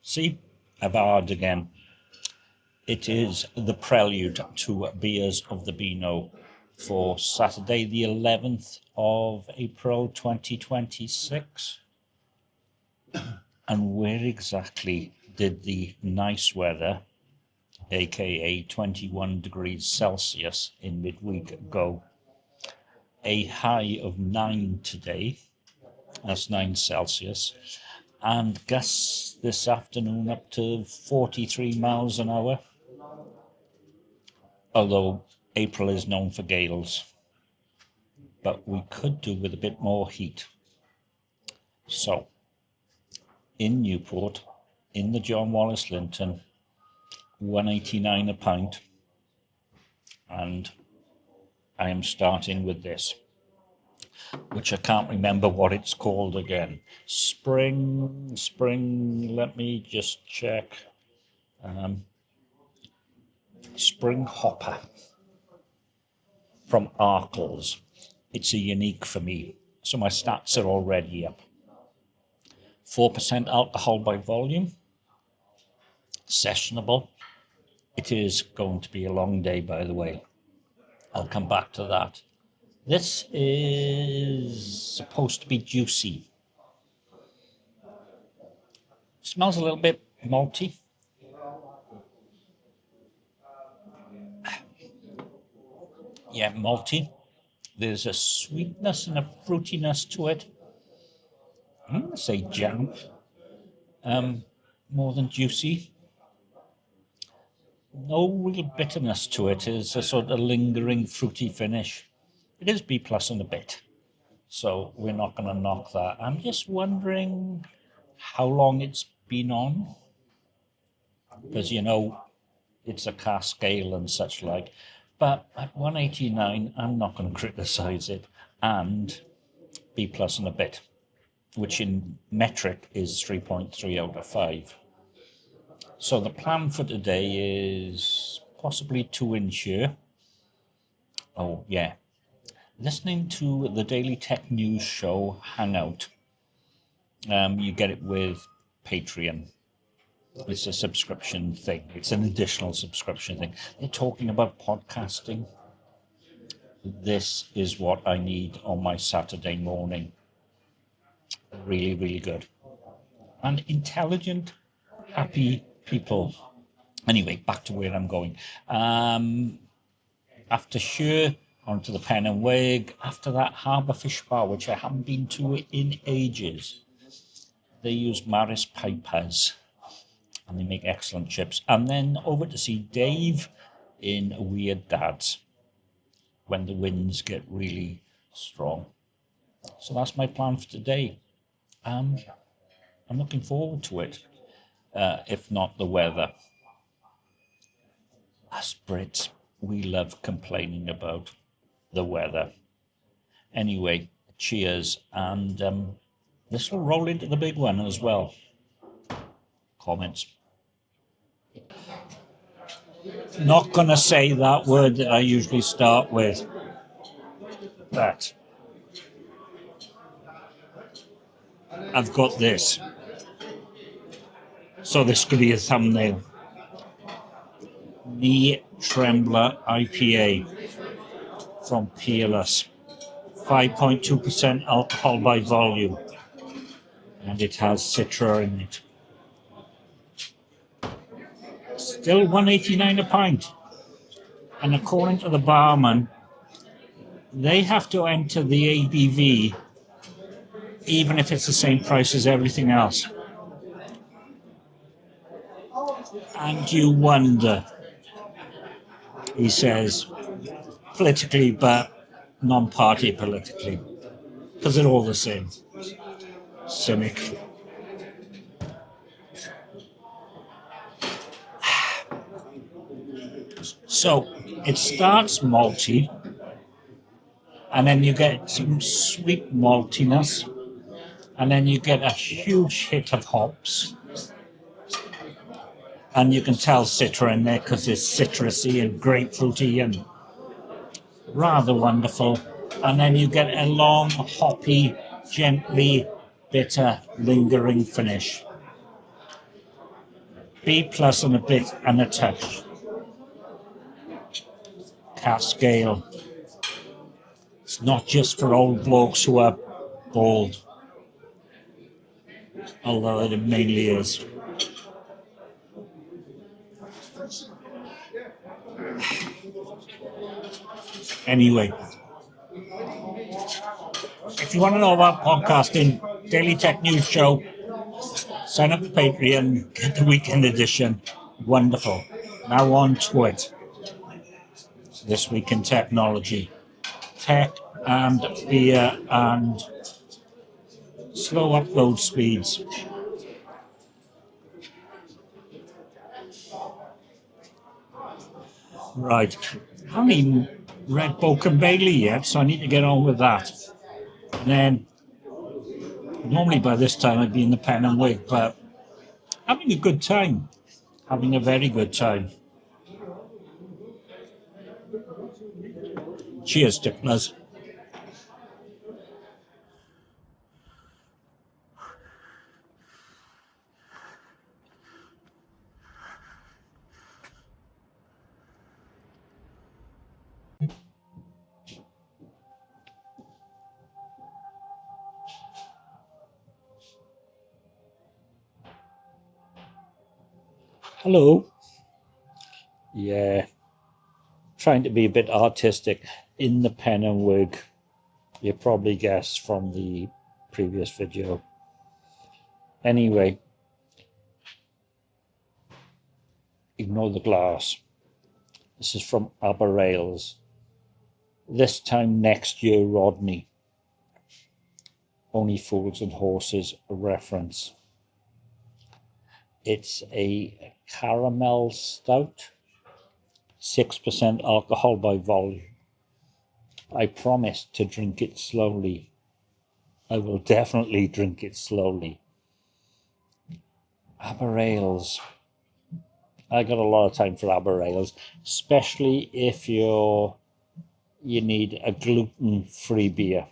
See, I've hard again. It is the prelude to Beers of the Beano for Saturday, the 11th of April 2026. And where exactly did the nice weather, aka 21 degrees Celsius in midweek, go? A high of 9 today, that's 9 Celsius, and gusts this afternoon up to 43 miles an hour. Although April is known for gales, but we could do with a bit more heat. So, in Newport, in the John Wallace Linton, £1.89 a pint, and I am starting with this, which I can't remember what it's called again. Spring, let me just check. Spring Hopper from Arkles. It's a unique for me, so my stats are already up. 4% alcohol by volume, sessionable. It is going to be a long day, by the way. I'll come back to that. This is supposed to be juicy. Smells a little bit malty. Yeah, malty. There's a sweetness and a fruitiness to it. I'm going to say jam, more than juicy. No real bitterness to it. It's a sort of lingering fruity finish. It is B+ and a bit, so we're not going to knock that. I'm just wondering how long it's been on, because it's a cask ale and such like. But at 1.89, I'm not going to criticise it, and B+ and a bit, which in metric is 3.3 out of 5. So the plan for today is possibly 2 in here. Oh, yeah. Listening to the Daily Tech News show Hangout. You get it with Patreon. It's a subscription thing. It's an additional subscription thing. They're talking about podcasting. This is what I need on my Saturday morning. Really, really good. And intelligent, happy people. Anyway, back to where I'm going. After Sure, onto the Pen and Wig. After that, Harbour Fish Bar, which I haven't been to in ages. They use Maris Pipers, and they make excellent chips. And then over to see Dave in Weird Dads, when the winds get really strong. So that's my plan for today. I'm looking forward to it, if not the weather. Us Brits, we love complaining about the weather. Anyway, cheers, and this will roll into the big one as well. Comments. Not going to say that word that I usually start with. But I've got this. So this could be a thumbnail. The Trembler IPA from Peerless. 5.2% alcohol by volume. And it has Citra in it. Still $1.89 a pint. And according to the barman, they have to enter the ABV even if it's the same price as everything else. And you wonder, he says, politically but non-party politically, because they're all the same. Cynic. So it starts malty, and then you get some sweet maltiness, and then you get a huge hit of hops. And you can tell Citra in there because it's citrusy and grapefruity and rather wonderful. And then you get a long, hoppy, gently bitter, lingering finish. B plus and a bit and a touch. Cascale. It's not just for old blokes who are bald, although it mainly is. Anyway, if you want to know about podcasting, Daily Tech News Show, sign up to Patreon, get the weekend edition. Wonderful. Now on to it. This week in technology. Tech and beer and slow upload speeds. Right. I haven't even read Boke and Bailey yet, so I need to get on with that. And then, normally by this time I'd be in the pen and wig, but having a good time. Having a very good time. Cheers, tipplers. Hello. Yeah. Trying to be a bit artistic in the pen and wig. You probably guessed from the previous video. Anyway, ignore the glass. This is from Harbour Rails. This time next year, Rodney. Only Fools and Horses, a reference. It's a caramel stout, 6% alcohol by volume. I promise to drink it slowly. I will definitely drink it slowly. Harbour Ales. I got a lot of time for Harbour Ales, especially if you need a gluten-free beer.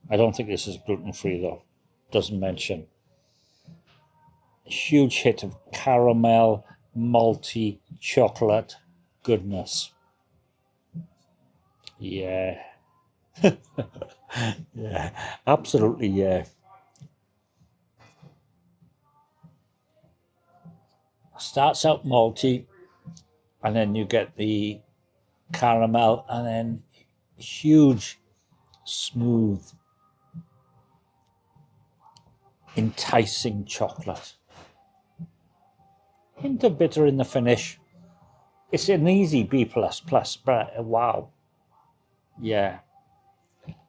I don't think this is gluten-free though. Doesn't mention. A huge hit of caramel, malty, chocolate goodness. Yeah. Yeah, absolutely, yeah. Starts out malty, and then you get the caramel, and then huge, smooth, enticing chocolate. Hint of bitter in the finish. It's an easy B++, but wow. Yeah.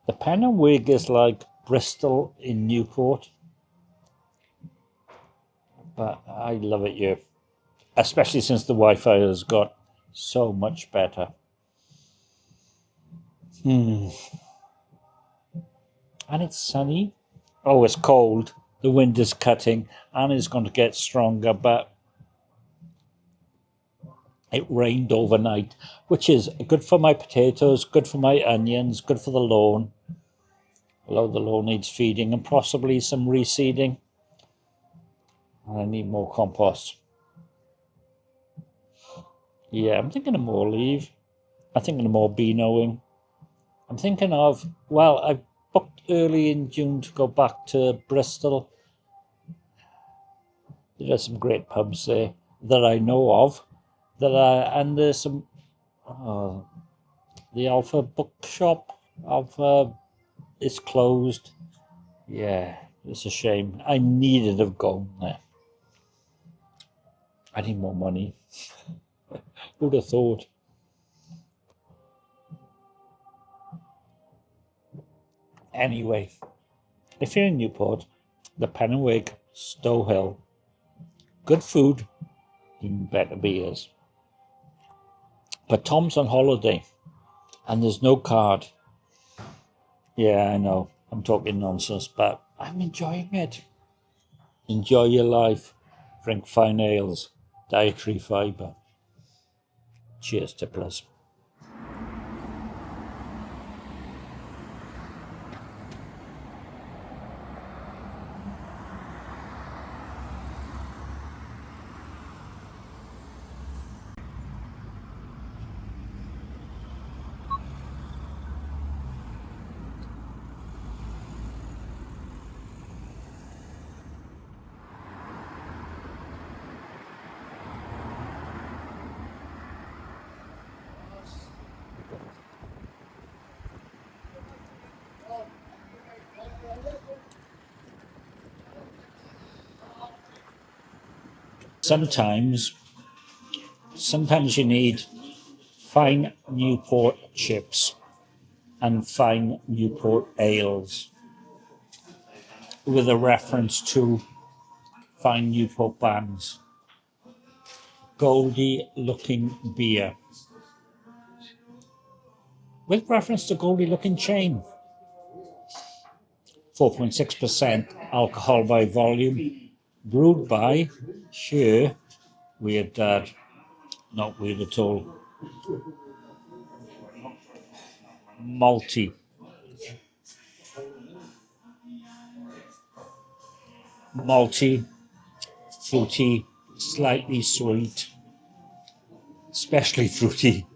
The pen and wig is like Bristol in Newport. But I love it here. Especially since the Wi-Fi has got so much better. And it's sunny. Oh, it's cold. The wind is cutting and it's going to get stronger, but it rained overnight, which is good for my potatoes, good for my onions, good for the lawn. Although the lawn needs feeding and possibly some reseeding. And I need more compost. Yeah, I'm thinking of more leave. I'm thinking of more Beanoing. I'm thinking of, well, I booked early in June to go back to Bristol. There are some great pubs there that I know of. And there's some, the Alpha Bookshop. Alpha is closed. Yeah, it's a shame. I needed to have gone there. I need more money. Who'd have thought? Anyway, if you're in Newport, the Pen and Wig, Stow Hill, good food, even better beers. But Tom's on holiday, and there's no card. Yeah, I know, I'm talking nonsense, but I'm enjoying it. Enjoy your life. Drink fine ales. Dietary fibre. Cheers, tipplers. Sometimes you need fine Newport chips and fine Newport ales with a reference to fine Newport bands. Goldie looking beer with reference to Goldie looking chain. 4.6% alcohol by volume, brewed by Sure, weird dad, not weird at all. Malty, fruity, slightly sweet, especially fruity,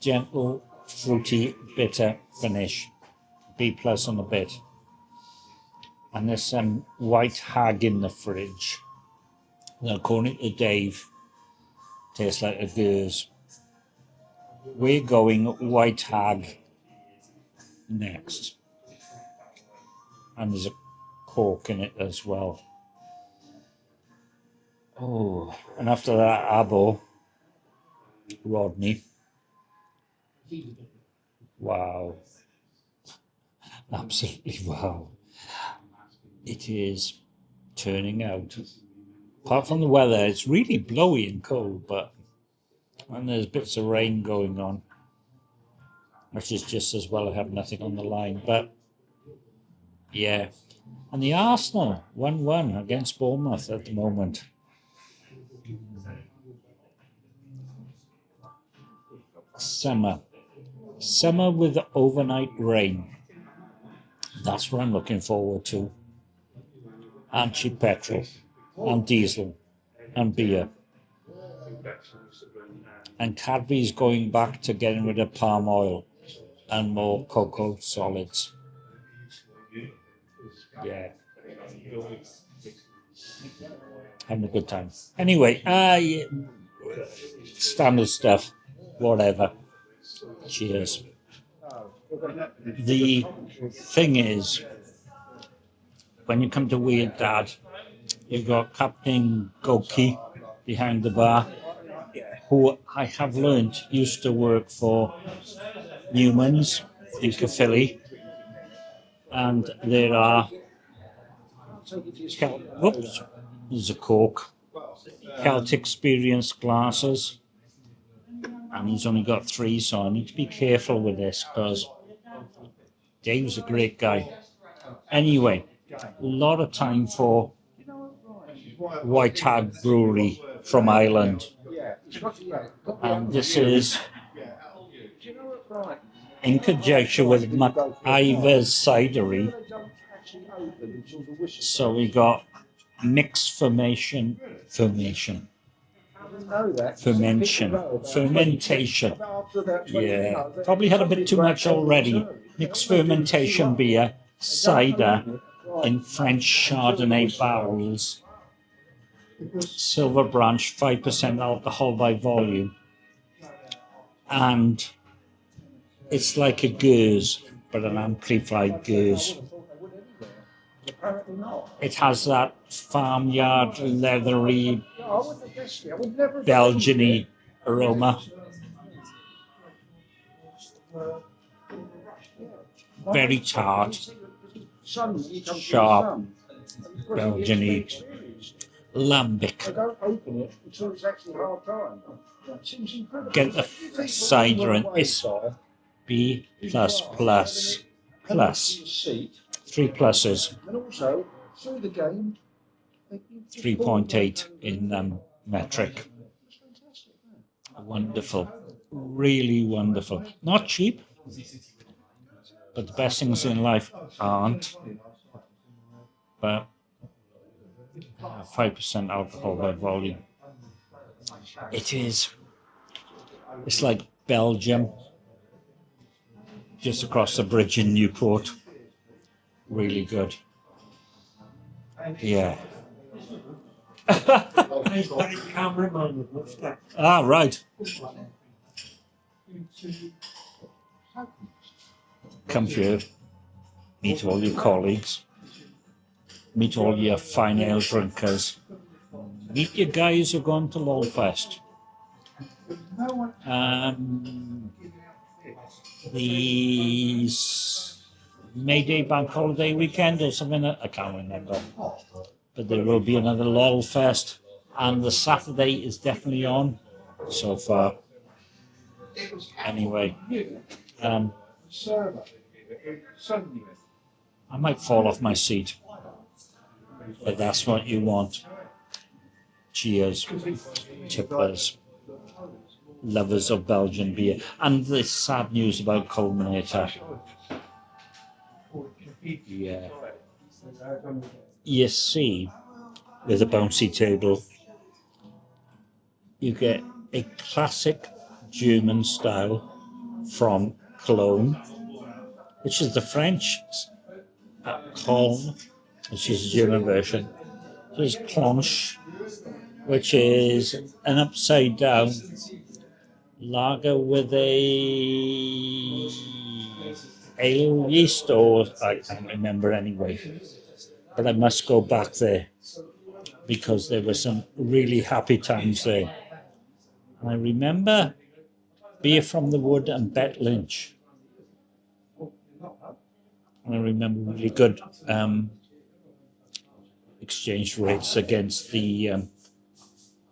gentle, fruity, bitter finish. B plus on a bit. And there's some white hag in the fridge. Now, according to Dave, tastes like a goose. We're going white hag next. And there's a cork in it as well. Oh, and after that, Abo, Rodney. Wow. Absolutely wow. It is turning out. Apart from the weather, it's really blowy and cold, and there's bits of rain going on, which is just as well I have nothing on the line. But yeah, and the Arsenal 1-1 against Bournemouth at the moment. Summer with overnight rain. That's what I'm looking forward to. And cheap petrol, and diesel, and beer. And Cadbury's going back to getting rid of palm oil and more cocoa solids. Yeah. Having a good time. Anyway, standard stuff, whatever. Cheers. The thing is, when you come to Weird Dad, you've got Captain Goki behind the bar, who I have learnt used to work for Newman's in Caerphilly, and there are there's a cork, Celtic Experience glasses, and he's only got 3, so I need to be careful with this because Dave's a great guy. Anyway, a lot of time for White Hag Brewery from Ireland. And this is in conjunction with McIver's Cidery. So we got mixed fermentation. Yeah, probably had a bit too much already. Mixed fermentation beer, cider in French Chardonnay barrels. Silver Branch, 5% alcohol by volume. And it's like a goose, but an amplified goose. It has that farmyard, leathery, Belgian-y aroma. Very tart, sharp, Belgian-y, lambic. Get the cider and it's B++. 3 pluses. 3.8 in metric. Wonderful. Really wonderful. Not cheap, but the best things in life aren't. But 5% alcohol by volume. It's like Belgium, just across the bridge in Newport. Really good. Yeah. Right. Come here, meet all your colleagues, meet all your fine ale drinkers, Meet your guys who are going to Lowfest. The May Day Bank Holiday weekend or something, I can't remember. But there will be another Lowfest, and the Saturday is definitely on so far. Anyway, I might fall off my seat, but that's what you want. Cheers, tipplers, lovers of Belgian beer, and the sad news about Culminator. Yeah. You see, with a bouncy table, you get a classic German style from Cologne, which is the French Colne, which is the German version. There's Planche, which is an upside down lager with a ale yeast, or I can't remember anyway. But I must go back there because there were some really happy times there. And I remember Beer from the Wood and Bet Lynch. And I remember really good exchange rates against the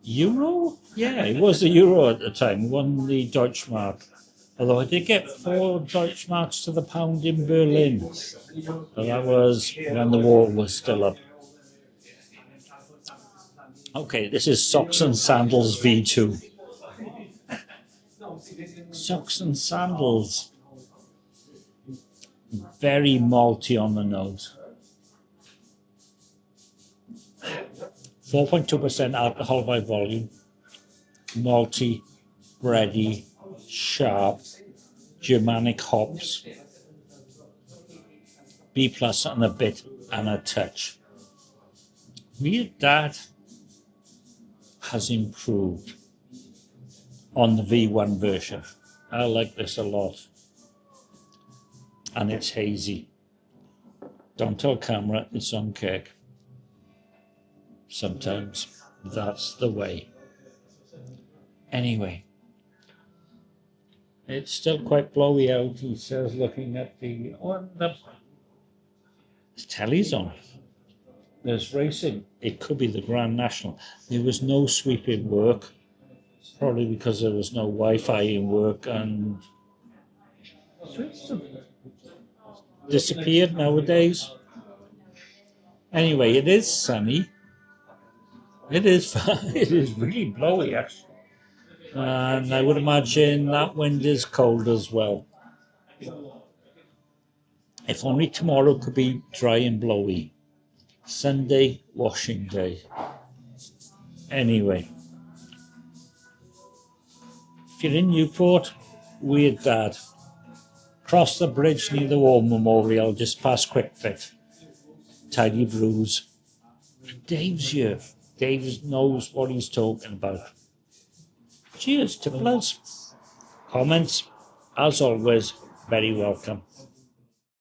euro. Yeah, it was the euro at the time. Won the Deutschmark. Although I did get 4 Deutschmarks to the pound in Berlin. So that was when the war was still up. Okay, this is Socks and Sandals V2. Socks and Sandals. Very malty on the nose. 4.2% alcohol by volume. Malty, bready, sharp, Germanic hops. B plus and a bit and a touch. Weird Dad has improved on the V1 version. I like this a lot. And it's hazy. Don't tell camera it's on keg. Sometimes that's the way. Anyway, it's still quite blowy out, he says, looking at the telly's on. There's racing. It could be the Grand National. There was no sweeping work, probably because there was no Wi-Fi in work, and disappeared nowadays. Anyway, it is sunny. It is it is really blowy, actually. And I would imagine that wind is cold as well. If only tomorrow could be dry and blowy. Sunday, washing day. Anyway. If you're in Newport, Weird Dad. Cross the bridge near the War Memorial, just past Quickfit. Tidy Brews. Dave's here. Dave knows what he's talking about. Cheers, tipplers. Comments, as always, very welcome.